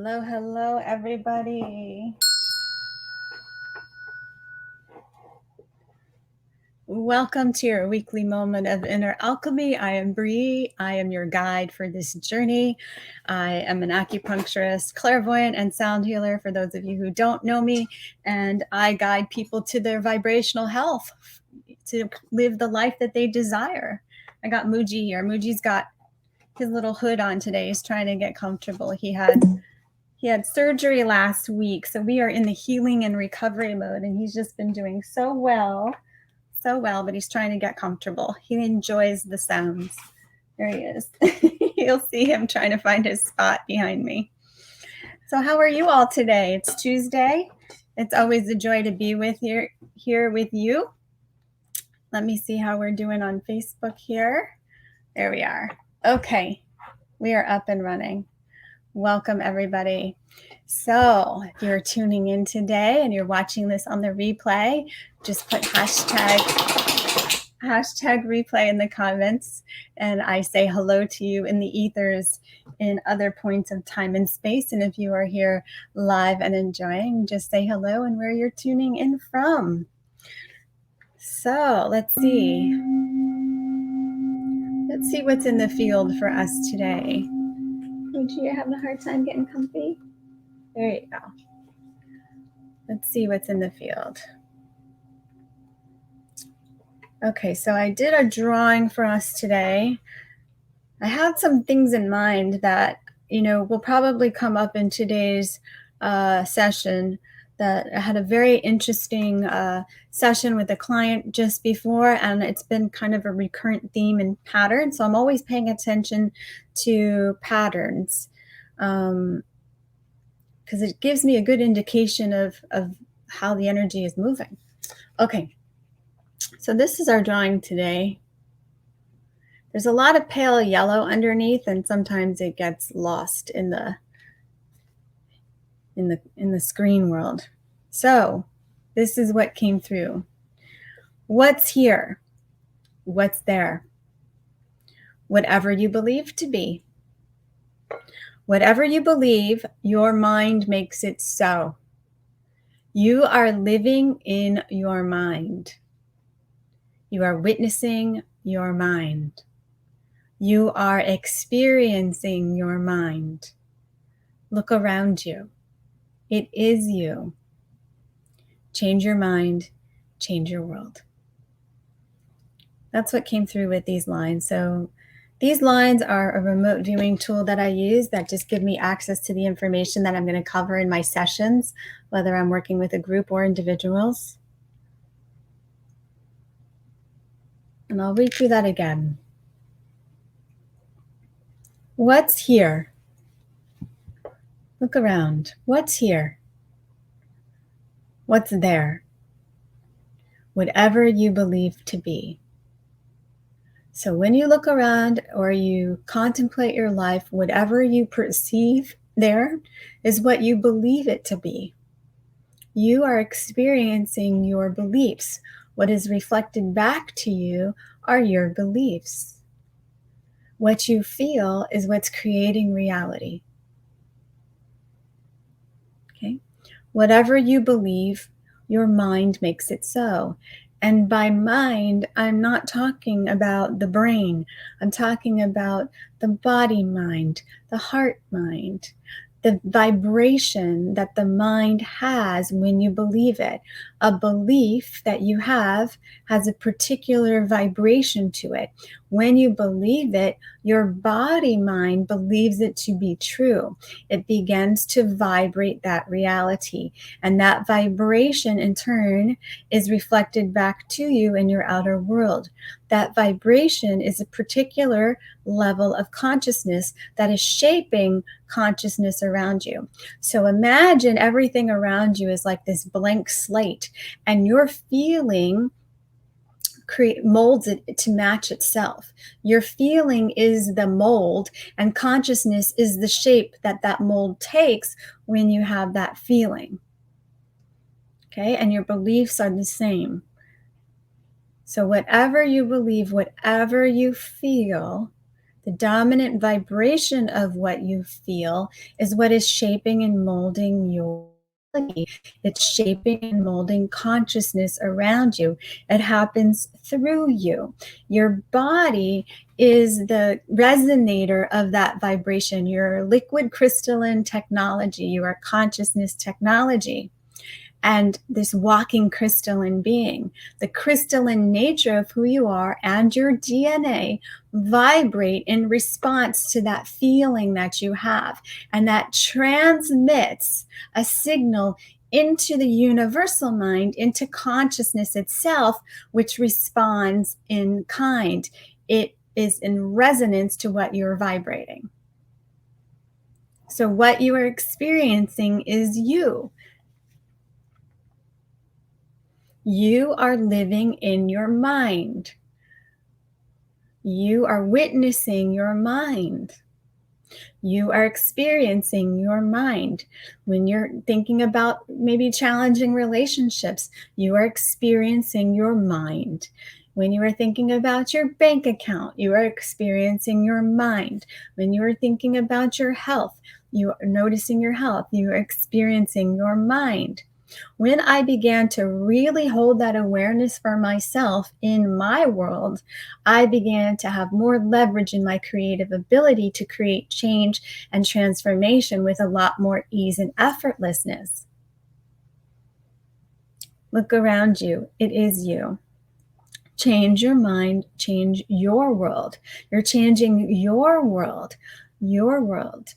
Hello, hello, everybody. Welcome to your weekly moment of inner alchemy. I am Bree. I am your guide for this journey. I am an acupuncturist, clairvoyant, and sound healer for those of you who don't know me. And I guide people to their vibrational health to live the life that they desire. I got Muji here. Muji's got his little hood on today. He's trying to get comfortable. He had surgery last week, so we are in the healing and recovery mode, and he's just been doing so well, but he's trying to get comfortable. He enjoys the sounds. There he is. You'll see him trying to find his spot behind me. So how are you all today? It's Tuesday. It's always a joy to be here with you. Let me see how we're doing on Facebook here. There we are. Okay, we are up and running. Welcome, everybody. So if you're tuning in today and you're watching this on the replay, just put hashtag replay in the comments, and I say hello to you in the ethers in other points of time and space. And if you are here live and enjoying, just say hello and where you're tuning in from. So let's see. Let's see what's in the field for us today. You're having a hard time getting comfy? There you go. Let's see what's in the field. Okay, so I did a drawing for us today. I had some things in mind that, will probably come up in today's session. That I had a very interesting session with a client just before, and it's been kind of a recurrent theme and pattern. So I'm always paying attention to patterns because it gives me a good indication of how the energy is moving. Okay, so this is our drawing today. There's a lot of pale yellow underneath, and sometimes it gets lost in the screen world. So this is what came through. What's here? What's there? Whatever you believe to be. Whatever you believe, your mind makes it so. You are living in your mind. You are witnessing your mind. You are experiencing your mind. Look around you. It is you. Change your mind, change your world. That's what came through with these lines. So these lines are a remote viewing tool that I use that just give me access to the information that I'm going to cover in my sessions, whether I'm working with a group or individuals. And I'll read through that again. What's here? Look around. What's here? What's there? Whatever you believe to be. So when you look around or you contemplate your life, whatever you perceive there is what you believe it to be. You are experiencing your beliefs. What is reflected back to you are your beliefs. What you feel is what's creating reality. Okay? Whatever you believe, your mind makes it so. And by mind, I'm not talking about the brain. I'm talking about the body mind, the heart mind, the vibration that the mind has when you believe it. A belief that you have has a particular vibration to it. When you believe it, your body mind believes it to be true. It begins to vibrate that reality. And that vibration, in turn, is reflected back to you in your outer world. That vibration is a particular level of consciousness that is shaping consciousness around you. So imagine everything around you is like this blank slate, and your feeling molds it to match itself. Your feeling is the mold, and consciousness is the shape that that mold takes when you have that feeling. Okay, and your beliefs are the same. So whatever you believe, whatever you feel, The dominant vibration of what you feel is what is shaping and molding your reality. It's shaping and molding consciousness around you. It happens through you. Your body is the resonator of that vibration. Your liquid crystalline technology, your consciousness technology, and this walking crystalline being. The crystalline nature of who you are and your DNA vibrate in response to that feeling that you have, and that transmits a signal into the universal mind, into consciousness itself, which responds in kind. It is in resonance to what you're vibrating. So what you are experiencing is you. You are living in your mind. You are witnessing your mind. You are experiencing your mind. When you're thinking about maybe challenging relationships, you are experiencing your mind. When you are thinking about your bank account, you are experiencing your mind. When you are thinking about your health, you are noticing your health, you are experiencing your mind. When I began to really hold that awareness for myself in my world, I began to have more leverage in my creative ability to create change and transformation with a lot more ease and effortlessness. Look around you. It is you. Change your mind, change your world. You're changing your world, your world.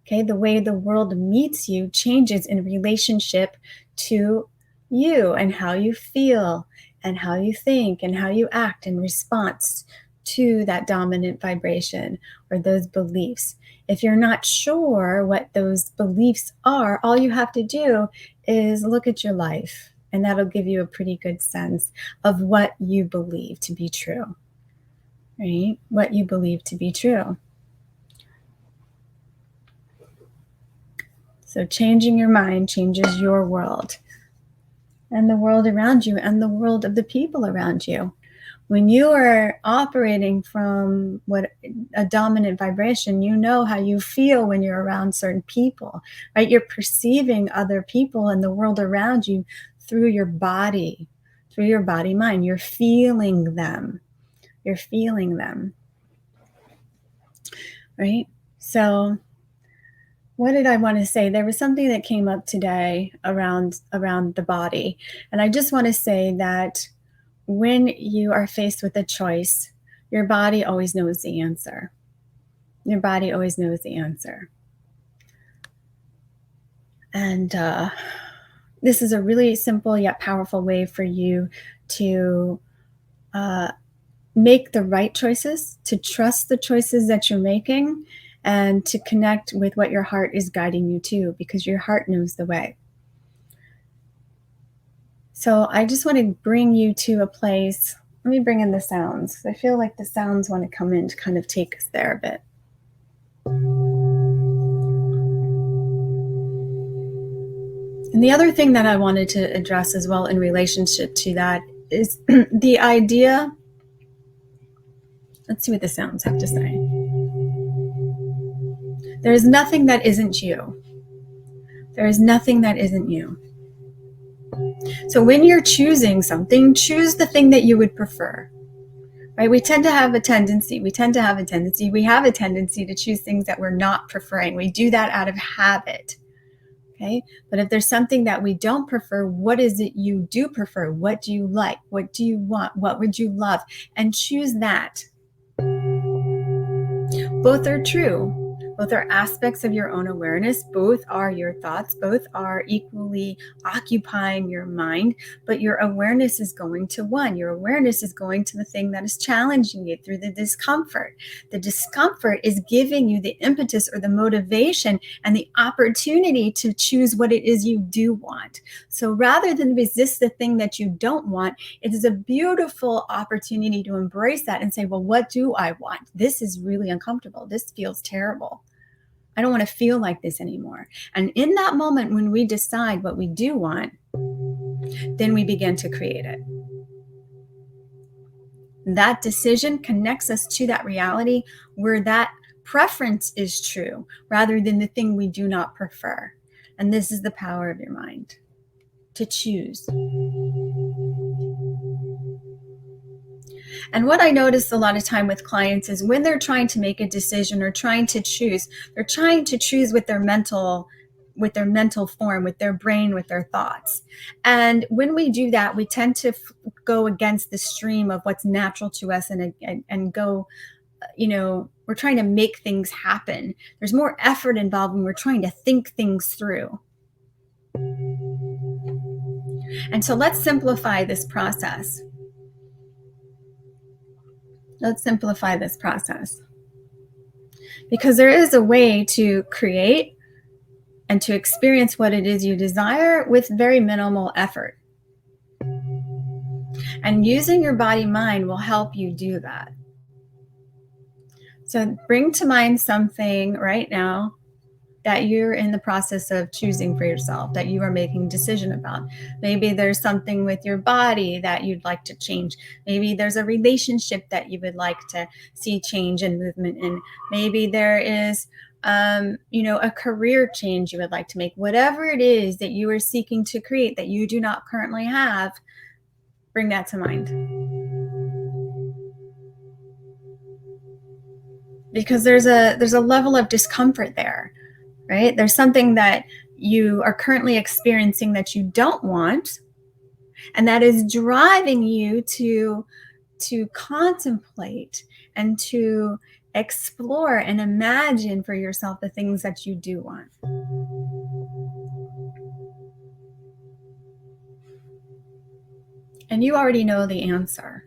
Okay, the way the world meets you changes in relationship to you and how you feel and how you think and how you act in response to that dominant vibration or those beliefs. If you're not sure what those beliefs are, all you have to do is look at your life, and that'll give you a pretty good sense of what you believe to be true, right? What you believe to be true. So changing your mind changes your world and the world around you and the world of the people around you. When you are operating from what a dominant vibration, you know how you feel when you're around certain people, right? You're perceiving other people and the world around you through your body mind. You're feeling them. You're feeling them, right? So what did I want to say? There was something that came up today around the body. And I just want to say that when you are faced with a choice, your body always knows the answer. Your body always knows the answer. And this is a really simple yet powerful way for you to make the right choices, to trust the choices that you're making, and to connect with what your heart is guiding you to, because your heart knows the way. So I just want to bring you to a place. Let me bring in the sounds, because I feel like the sounds want to come in to kind of take us there a bit. And the other thing that I wanted to address as well in relationship to that is the idea. Let's see what the sounds have to say. There is nothing that isn't you. There is nothing that isn't you. So when you're choosing something, choose the thing that you would prefer. Right? We have a tendency to choose things that we're not preferring. We do that out of habit. Okay? But if there's something that we don't prefer, what is it you do prefer? What do you like? What do you want? What would you love? And choose that. Both are true. Both are aspects of your own awareness. Both are your thoughts. Both are equally occupying your mind. But your awareness is going to one. Your awareness is going to the thing that is challenging you through the discomfort. The discomfort is giving you the impetus or the motivation and the opportunity to choose what it is you do want. So rather than resist the thing that you don't want, it is a beautiful opportunity to embrace that and say, well, what do I want? This is really uncomfortable. This feels terrible. I don't want to feel like this anymore. And in that moment, when we decide what we do want, then we begin to create it. That decision connects us to that reality where that preference is true rather than the thing we do not prefer. And this is the power of your mind to choose. And what I notice a lot of time with clients is when they're trying to make a decision or trying to choose, they're trying to choose with their mental form, with their brain, with their thoughts. And when we do that, we tend to go against the stream of what's natural to us and go, we're trying to make things happen. There's more effort involved when we're trying to think things through. And so let's simplify this process. Let's simplify this process. Because there is a way to create and to experience what it is you desire with very minimal effort. And using your body mind will help you do that. So bring to mind something right now that you're in the process of choosing for yourself, that you are making a decision about. Maybe there's something with your body that you'd like to change. Maybe there's a relationship that you would like to see change and movement in. Maybe there is a career change you would like to make. Whatever it is that you are seeking to create that you do not currently have, bring that to mind. Because there's a level of discomfort there, right? There's something that you are currently experiencing that you don't want, and that is driving you to contemplate and to explore and imagine for yourself the things that you do want. And you already know the answer.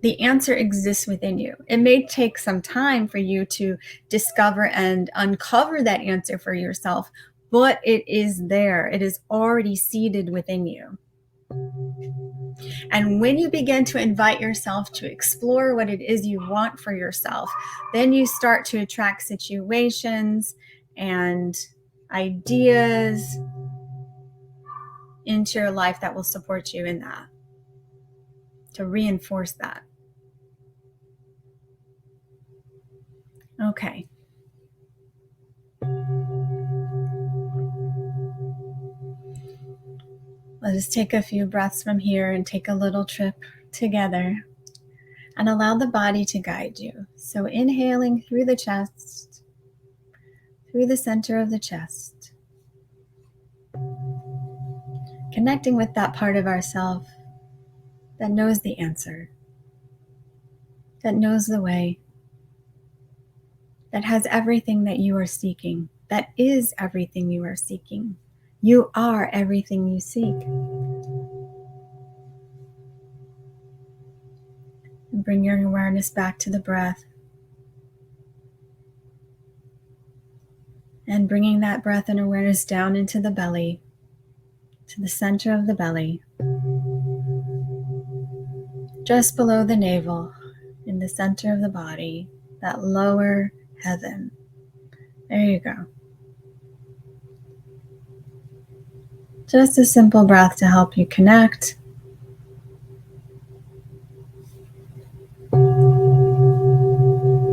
The answer exists within you. It may take some time for you to discover and uncover that answer for yourself, but it is there. It is already seated within you. And when you begin to invite yourself to explore what it is you want for yourself, then you start to attract situations and ideas into your life that will support you in that, to reinforce that. Okay. Let us take a few breaths from here and take a little trip together and allow the body to guide you. So inhaling through the chest, through the center of the chest, connecting with that part of ourself that knows the answer, that knows the way, that has everything that you are seeking, that is everything you are seeking. You are everything you seek. And bring your awareness back to the breath. And bringing that breath and awareness down into the belly, to the center of the belly, just below the navel, in the center of the body, that lower heaven. There you go. Just a simple breath to help you connect.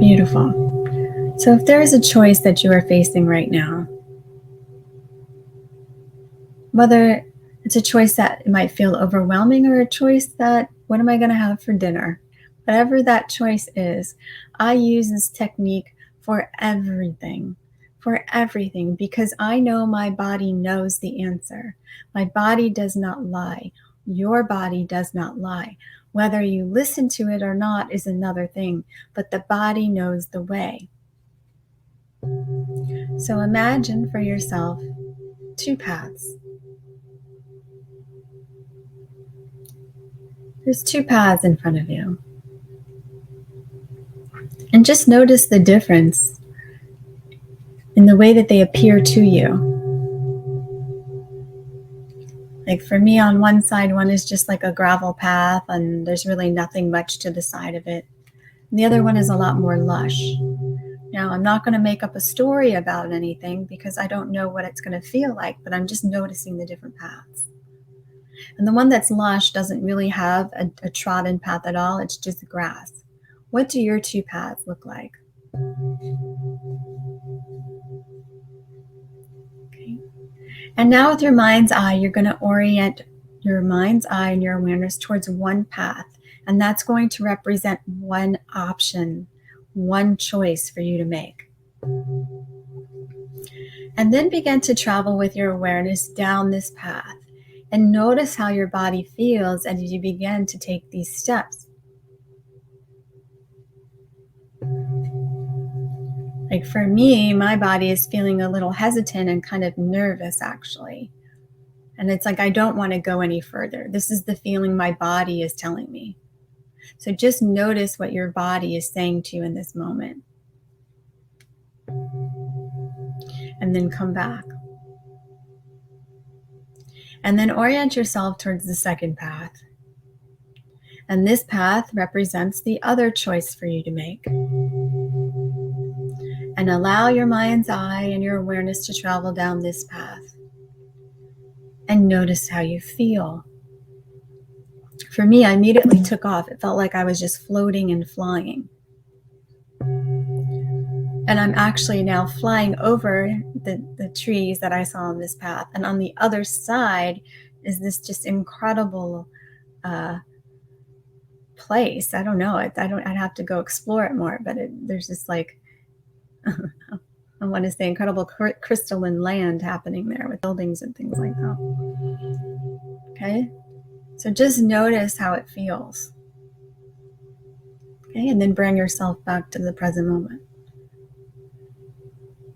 Beautiful. So if there is a choice that you are facing right now, whether it's a choice that might feel overwhelming or a choice that, what am I going to have for dinner? Whatever that choice is, I use this technique for everything, because I know my body knows the answer. My body does not lie. Your body does not lie. Whether you listen to it or not is another thing, but the body knows the way. So imagine for yourself two paths. There's two paths in front of you. And just notice the difference in the way that they appear to you. Like for me, on one side, one is just like a gravel path and there's really nothing much to the side of it. And the other one is a lot more lush. Now, I'm not going to make up a story about anything because I don't know what it's going to feel like, but I'm just noticing the different paths. And the one that's lush doesn't really have a trodden path at all. It's just grass. What do your two paths look like? Okay. And now with your mind's eye, you're going to orient your mind's eye and your awareness towards one path. And that's going to represent one option, one choice for you to make. And then begin to travel with your awareness down this path. And notice how your body feels as you begin to take these steps. Like for me, my body is feeling a little hesitant and kind of nervous, actually. And it's like, I don't want to go any further. This is the feeling my body is telling me. So just notice what your body is saying to you in this moment. And then come back. And then orient yourself towards the second path. And this path represents the other choice for you to make. And allow your mind's eye and your awareness to travel down this path. And notice how you feel. For me, I immediately took off. It felt like I was just floating and flying. And I'm actually now flying over the trees that I saw on this path. And on the other side is this just incredible place. I don't know. I'd have to go explore it more. But there's this like, I want to say incredible crystalline land happening there with buildings and things like that. Okay. So just notice how it feels. Okay. And then bring yourself back to the present moment.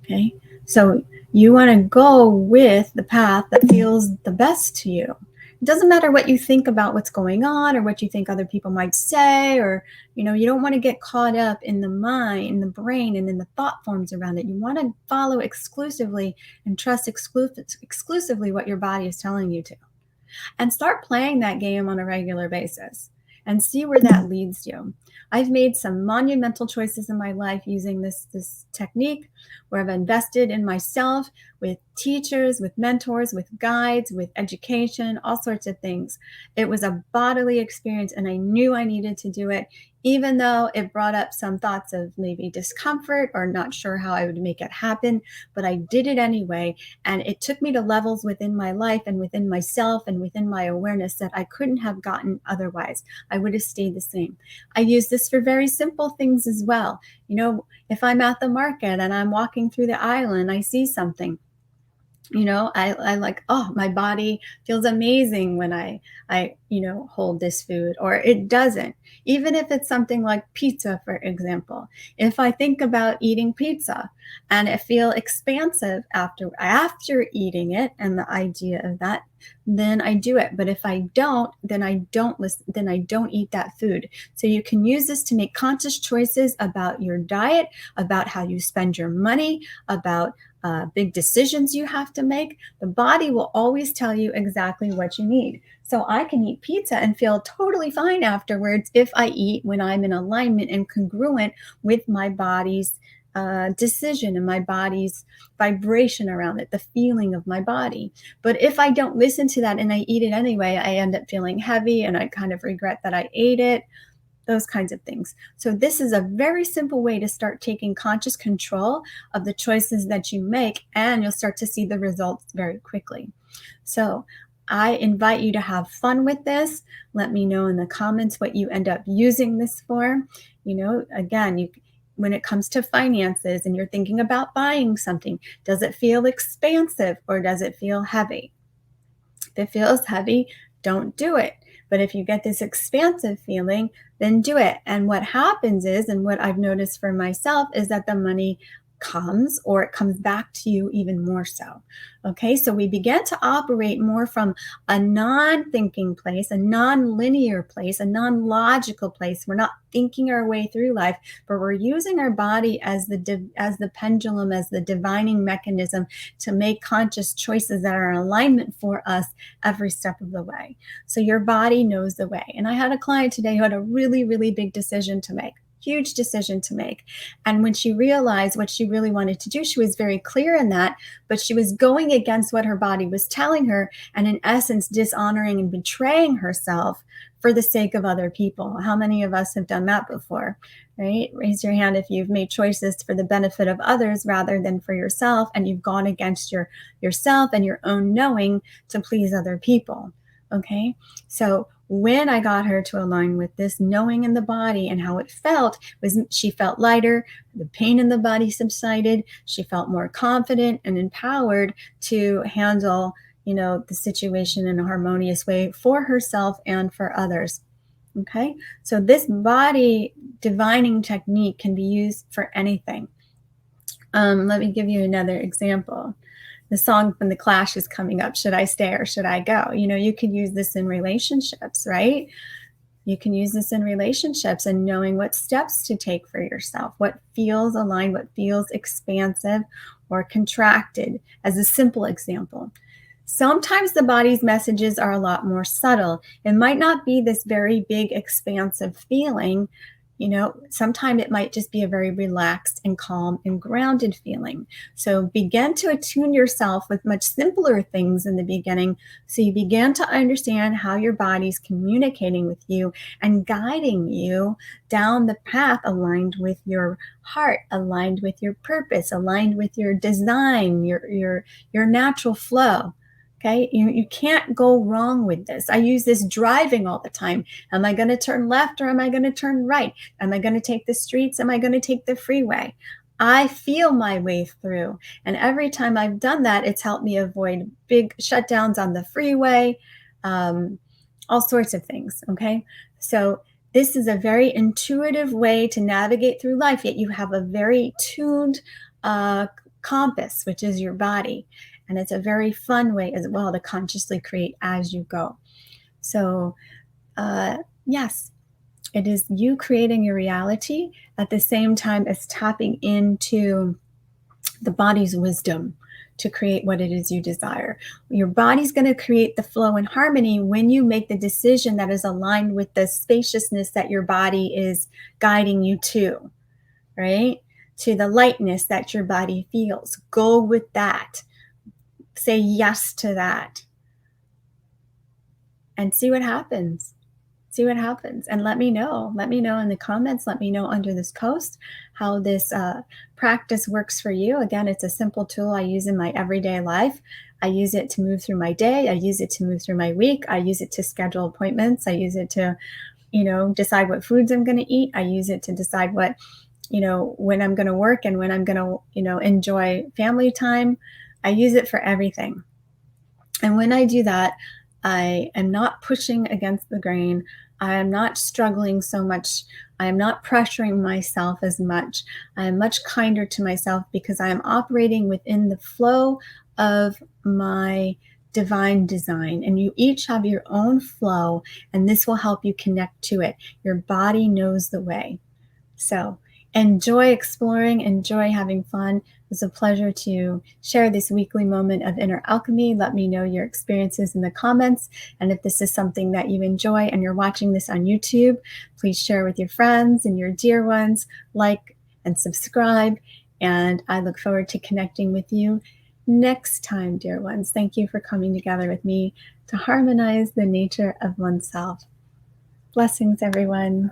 Okay. So you want to go with the path that feels the best to you. It doesn't matter what you think about what's going on or what you think other people might say, or, you don't want to get caught up in the mind, in the brain, and in the thought forms around it. You want to follow exclusively and trust exclusively what your body is telling you to. And start playing that game on a regular basis and see where that leads you. I've made some monumental choices in my life using this technique, where I've invested in myself with teachers, with mentors, with guides, with education, all sorts of things. It was a bodily experience, and I knew I needed to do it, even though it brought up some thoughts of maybe discomfort or not sure how I would make it happen. But I did it anyway, and it took me to levels within my life and within myself and within my awareness that I couldn't have gotten otherwise. I would have stayed the same. I use this for very simple things as well. If I'm at the market and I'm walking through the aisle and I see something, I like, oh, my body feels amazing when I hold this food, or it doesn't. Even if it's something like pizza, for example, if I think about eating pizza and it feel expansive after eating it and the idea of that, then I do it. But if I don't, then I don't listen, then I don't eat that food. So you can use this to make conscious choices about your diet, about how you spend your money, about big decisions you have to make. The body will always tell you exactly what you need. So I can eat pizza and feel totally fine afterwards if I eat when I'm in alignment and congruent with my body's decision and my body's vibration around it, the feeling of my body. But if I don't listen to that and I eat it anyway, I end up feeling heavy and I kind of regret that I ate it. Those kinds of things. So this is a very simple way to start taking conscious control of the choices that you make, and you'll start to see the results very quickly. So I invite you to have fun with this. Let me know in the comments what you end up using this for. Again, when it comes to finances and you're thinking about buying something, does it feel expansive or does it feel heavy? If it feels heavy, don't do it. But if you get this expansive feeling, then do it. And what happens is, and what I've noticed for myself, is that the money comes, or it comes back to you even more so. Okay, so we begin to operate more from a non-thinking place, a non-linear place, a non-logical place. We're not thinking our way through life, but we're using our body as the pendulum, as the divining mechanism to make conscious choices that are in alignment for us every step of the way. So your body knows the way. And I had a client today who had a really, really big decision to make. huge decision to make. And when she realized what she really wanted to do, she was very clear in that, but she was going against what her body was telling her, and in essence, dishonoring and betraying herself for the sake of other people. How many of us have done that before, right? Raise your hand if you've made choices for the benefit of others rather than for yourself, and you've gone against yourself and your own knowing to please other people. Okay, so when I got her to align with this knowing in the body and how it felt, was she felt lighter, the pain in the body subsided, she felt more confident and empowered to handle, the situation in a harmonious way for herself and for others. Okay, so this body divining technique can be used for anything. Let me give you another example. The song from The Clash is coming up, Should I Stay or Should I Go? You could use this in relationships, right? You can use this in relationships and knowing what steps to take for yourself, what feels aligned, what feels expansive or contracted, as a simple example. Sometimes the body's messages are a lot more subtle. It might not be this very big, expansive feeling. Sometimes it might just be a very relaxed and calm and grounded feeling. So begin to attune yourself with much simpler things in the beginning. So you begin to understand how your body's communicating with you and guiding you down the path aligned with your heart, aligned with your purpose, aligned with your design, your natural flow. Okay, you can't go wrong with this. I use this driving all the time. Am I going to turn left or am I going to turn right? Am I going to take the streets? Am I going to take the freeway? I feel my way through. And every time I've done that, it's helped me avoid big shutdowns on the freeway, all sorts of things. Okay, so this is a very intuitive way to navigate through life, yet you have a very tuned compass, which is your body. And it's a very fun way as well to consciously create as you go. So, yes, it is you creating your reality at the same time as tapping into the body's wisdom to create what it is you desire. Your body's going to create the flow and harmony when you make the decision that is aligned with the spaciousness that your body is guiding you to, right? To the lightness that your body feels. Go with that. Say yes to that and see what happens. See what happens and let me know. Let me know in the comments. Let me know under this post how this practice works for you. Again, it's a simple tool I use in my everyday life. I use it to move through my day. I use it to move through my week. I use it to schedule appointments. I use it to, decide what foods I'm going to eat. I use it to decide what, when I'm going to work and when I'm going to, enjoy family time. I use it for everything. And when I do that, I am not pushing against the grain. I am not struggling so much. I am not pressuring myself as much. I am much kinder to myself because I am operating within the flow of my divine design. And you each have your own flow, and this will help you connect to it. Your body knows the way. So enjoy exploring, enjoy having fun. It was a pleasure to share this weekly moment of inner alchemy. Let me know your experiences in the comments. And if this is something that you enjoy and you're watching this on YouTube, please share with your friends and your dear ones, like and subscribe. And I look forward to connecting with you next time, dear ones. Thank you for coming together with me to harmonize the nature of oneself. Blessings, everyone.